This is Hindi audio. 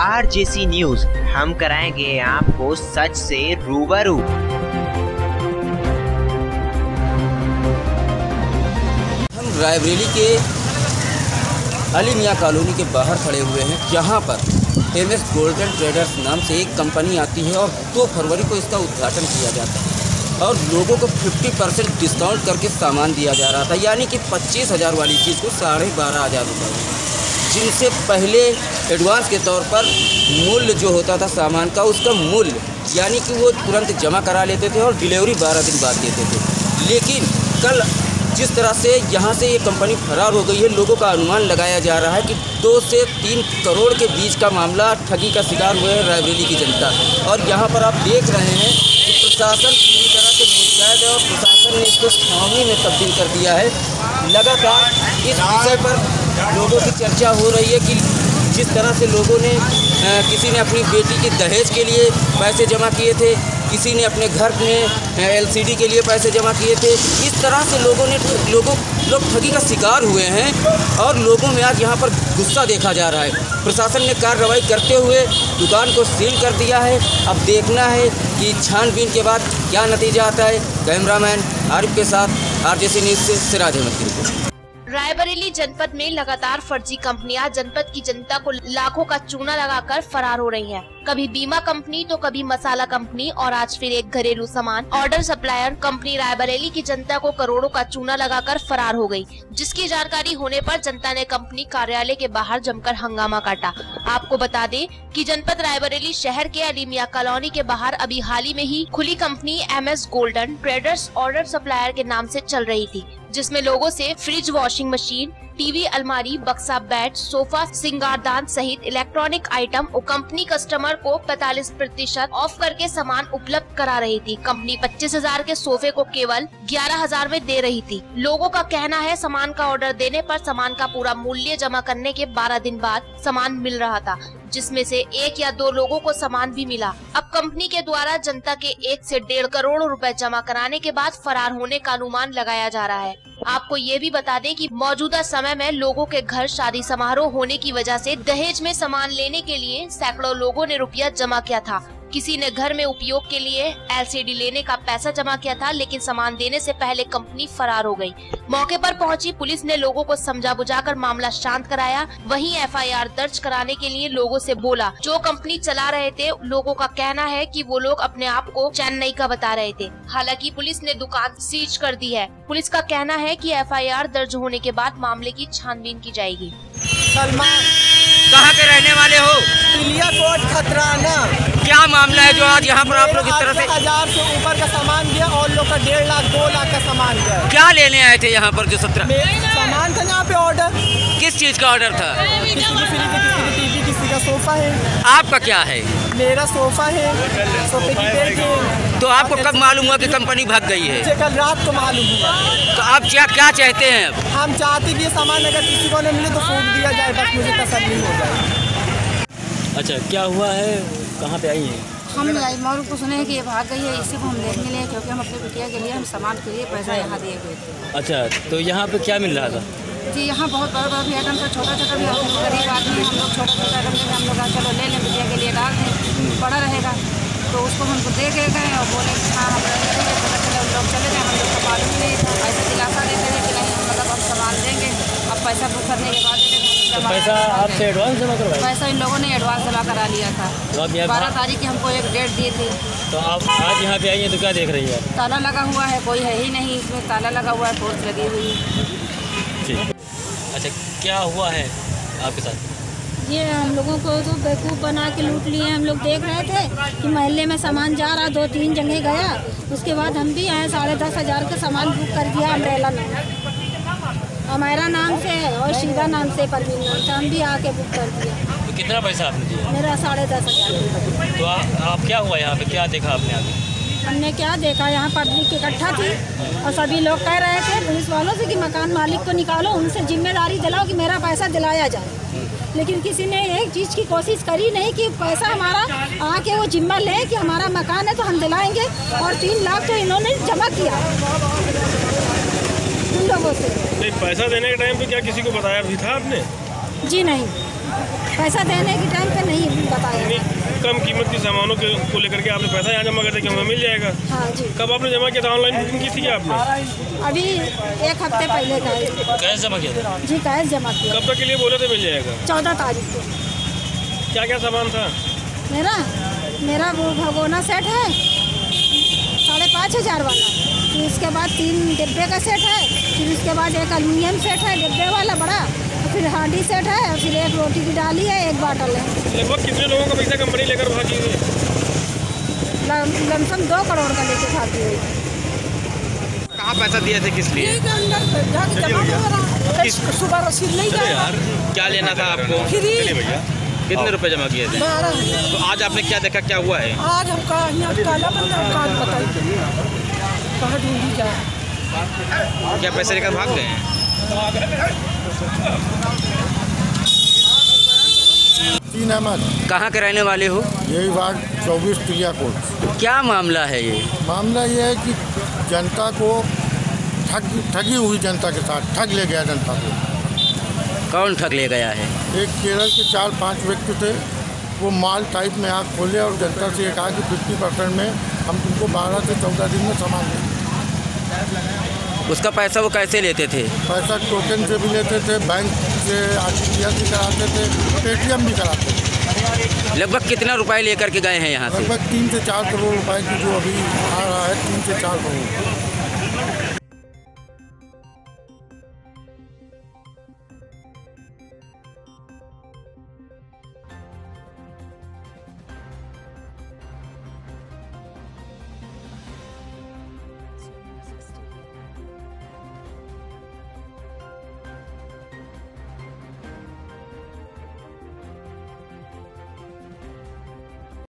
RJC न्यूज, हम कराएंगे आपको सच से रूबरू। हम रायबरेली के अली मियां कॉलोनी के बाहर खड़े हुए हैं, जहां पर MS गोल्डन ट्रेडर्स नाम से एक कंपनी आती है और 2 फरवरी को इसका उद्घाटन किया जाता है और लोगों को 50% डिस्काउंट करके सामान दिया जा रहा था, यानी कि 25,000 वाली चीज़ को 12,500 रुपये, जिनसे पहले एडवांस के तौर पर मूल्य जो होता था सामान का, उसका मूल्य यानी कि वो तुरंत जमा करा लेते थे और डिलीवरी 12 दिन बाद देते थे। लेकिन कल जिस तरह से यहाँ से ये कंपनी फरार हो गई है, लोगों का अनुमान लगाया जा रहा है कि 2 से 3 करोड़ के बीच का मामला ठगी का शिकार हुए है रायबरेली की जनता। और यहाँ पर आप देख रहे हैं कि प्रशासन पूरी तरह से मुस्तैद है और प्रशासन ने इसको छावनी में तब्दील कर दिया है। लगातार इस विषय पर लोगों की चर्चा हो रही है कि जिस तरह से लोगों ने किसी ने अपनी बेटी के दहेज के लिए पैसे जमा किए थे, किसी ने अपने घर में LCD के लिए पैसे जमा किए थे, इस तरह से लोग ठगी का शिकार हुए हैं और लोगों में आज यहाँ पर गुस्सा देखा जा रहा है। प्रशासन ने कार्रवाई करते हुए दुकान को सील कर दिया है। अब देखना है कि छानबीन के बाद क्या नतीजा आता है। कैमरामैन आरिफ के साथ RJC न्यूज़ से सिराज अहमद की रिपोर्ट। रायबरेली जनपद में लगातार फर्जी कंपनियां जनपद की जनता को लाखों का चूना लगाकर फरार हो रही हैं। कभी बीमा कंपनी तो कभी मसाला कंपनी और आज फिर एक घरेलू सामान ऑर्डर सप्लायर कंपनी रायबरेली की जनता को करोड़ों का चूना लगाकर फरार हो गई, जिसकी जानकारी होने पर जनता ने कंपनी कार्यालय के बाहर जमकर हंगामा काटा। आपको बता दें कि जनपद रायबरेली शहर के अली मियां कॉलोनी के बाहर अभी हाल ही में ही खुली company MS golden traders order supplier के नाम से चल रही थी, जिसमें लोगों से फ्रिज, वॉशिंग मशीन, टीवी, अलमारी, बक्सा, बेड, सोफा, सिंगारदान सहित इलेक्ट्रॉनिक आइटम और कंपनी कस्टमर को 45% ऑफ करके सामान उपलब्ध करा रही थी। कंपनी 25,000 के सोफे को केवल 11,000 में दे रही थी। लोगों का कहना है सामान का ऑर्डर देने पर सामान का पूरा मूल्य जमा करने के 12 दिन बाद सामान मिल रहा था, जिसमें से 1 या 2 लोगों को सामान भी मिला। अब कंपनी के द्वारा जनता के 1 से 1.5 करोड़ रुपए जमा कराने के बाद फरार होने का अनुमान लगाया जा रहा है। आपको ये भी बता दें कि मौजूदा समय में लोगों के घर शादी समारोह होने की वजह से दहेज में सामान लेने के लिए सैकड़ों लोगों ने रुपया जमा किया था। किसी ने घर में उपयोग के लिए LCD लेने का पैसा जमा किया था, लेकिन सामान देने से पहले कंपनी फरार हो गई। मौके पर पहुंची पुलिस ने लोगों को समझा बुझाकर मामला शांत कराया। वहीं FIR दर्ज कराने के लिए लोगों से बोला। जो कंपनी चला रहे थे, लोगों का कहना है कि वो लोग अपने आप को चेन्नई का बता रहे थे। हालांकि पुलिस ने दुकान सीज कर दी है। पुलिस का कहना है कि FIR दर्ज होने के बाद मामले की छानबीन की जाएगी। सलमान, कहाँ के रहने वाले हो? तिलिया कोट खतराना। क्या मामला है जो आज यहाँ पर आप लोग इस तरह से 1000 से ऊपर का सामान दिया और लोग का 1.5 लाख 2 लाख का सामान दिया? क्या लेने आए थे यहाँ पर? जो 17 सामान था यहाँ पे ऑर्डर। किस चीज़ का ऑर्डर था? किसी की फ्रिज है, किसी की टीवी, किसी का सोफा है। आपका क्या है? मेरा सोफा है, सोफे की बेड है। तो आपको कब मालूम हुआ कि कंपनी भाग गई है? मुझे कल रात को मालूम हुआ। तो आप क्या चाहते हैं? हम चाहते कि ये सामान अगर किसी को नहीं मिले तो फूट दिया जाए, बस मुझे तसल्ली हो जाए। अच्छा, क्या हुआ है? कहाँ पे आई हैं? हम मॉल को सुने कि ये भाग गई है, इसी को हम देखने लिए, क्योंकि हम अपने बिटिया के लिए हम सामान के लिए पैसा यहाँ दिए हुए थे। अच्छा, तो यहाँ पे क्या मिल रहा था? जी, यहाँ बहुत बड़ा भी आइटम था, छोटा छोटा भी आइटम। गरीब आदमी हम लोग छोटा आइटम थे, हम लोग चलो ले लें, बिटिया के लिए डाल दें, बड़ा रहेगा। तो उसको हमको दे के गए और बोले हाँ हम रहेंगे। पता चले उन लोग चले गए, हम लोग को मालूम नहीं था। ऐसा दिलासा देते हैं कि नहीं मतलब हम सामान देंगे, अब पैसा बुक करने के बाद पैसा आपसे एडवांस जमा करवाया? पैसा इन लोगों ने एडवांस जमा करा लिया था। तो आप 12 तारीख की हमको एक डेट दी थी। तो आप आज यहाँ पे आई हैं तो क्या देख रही है? ताला लगा हुआ है, कोई है ही नहीं इसमें, ताला लगा हुआ है, फोर्स लगी हुई है। ठीक। अच्छा, क्या हुआ है आपके साथ? ये हम लोगों को तो बेवकूफ़ बना के लूट लिए। हम लोग देख रहे थे कि मोहल्ले में सामान जा रहा, 2-3 जगह गया। उसके बाद हम भी आए, 10,500 का सामान बुक कर दिया। अम्ब्रेला नाम हमारा नाम से है और शीला नाम से, परवीन नाम से, हम भी आके बुक कर दिया। तो कितना पैसा आपने दिया? मेरा 10,500। तो आप क्या हुआ यहाँ पे? क्या देखा आपने आगे? हमने क्या देखा, यहाँ पब्लिक इकट्ठा थी और सभी लोग कह रहे थे पुलिस वालों से कि मकान मालिक को निकालो, उनसे जिम्मेदारी दिलाओ कि मेरा पैसा दिलाया जाए। लेकिन किसी ने एक चीज़ की कोशिश करी नहीं कि पैसा हमारा आके वो जिम्मा ले कि हमारा मकान है तो हम दिलाएंगे। और 3 लाख तो इन्होंने जमा किया उन लोगों से। नहीं, पैसा देने के टाइम पे क्या किसी को बताया भी था आपने? जी नहीं, पैसा देने के टाइम पे नहीं बताया। कम कीमत के सामानों को लेकर के आपने पैसा यहाँ जमा कर दिया कि हमें मिल जाएगा। हाँ जी। कब आपने जमा किया था? ऑनलाइन बुकिंग की थी क्या आपने? अभी 1 हफ्ते पहले का है। कैश जमा किया था? जी कैश जमा किया। कब तक के लिए बोले थे मिल जाएगा? 14 तारीख को। क्या क्या सामान था? मेरा वो भगोना सेट है 5,500 वाला, फिर उसके बाद 3 डिब्बे का सेट है, फिर उसके बाद एक एल्युमिनियम सेट है डिब्बे वाला बड़ा, फिर हांडी सेट है, और फिर 1 रोटी की डाली है, 1 बाटल है। लगभग कितने लोगों का पैसा कंपनी लेकर भागी हुई? लमसम 2 करोड़ का लेके भागी हुई। कहाँ पैसा दिए थे, किस लिए? सुबह रसीद नहीं क्या लेना था आपको? कितने रुपए जमा किए थे? 12। तो आज आपने क्या देखा, क्या हुआ है? आज हम काला बंदा कार्ड बताइए कहाँ ढूंढी जाए। क्या पैसे लेकर भाग गए हैं? तीन अहमद। कहाँ के रहने वाले हो? यही वार्ड 24 टिलिया कोट। क्या मामला है ये? मामला ये है कि जनता को ठगी हुई, जनता के साथ ठग ले गया जनता को। कौन ठग ले गया है? एक केरल के 4-5 व्यक्ति थे, वो माल टाइप में आग खोले और जनता से ये कहा कि 50% में हम तुमको 12 से 14 दिन में सामान दें। उसका पैसा वो कैसे लेते थे? पैसा टोकन से भी लेते थे, बैंक से RTGS भी कराते थे, पेटीएम भी कराते थे। लगभग कितना रुपए लेकर के गए हैं यहाँ से? लगभग 3 से 4 करोड़ रुपए की जो अभी आ रहा है, 3 से 4 करोड़।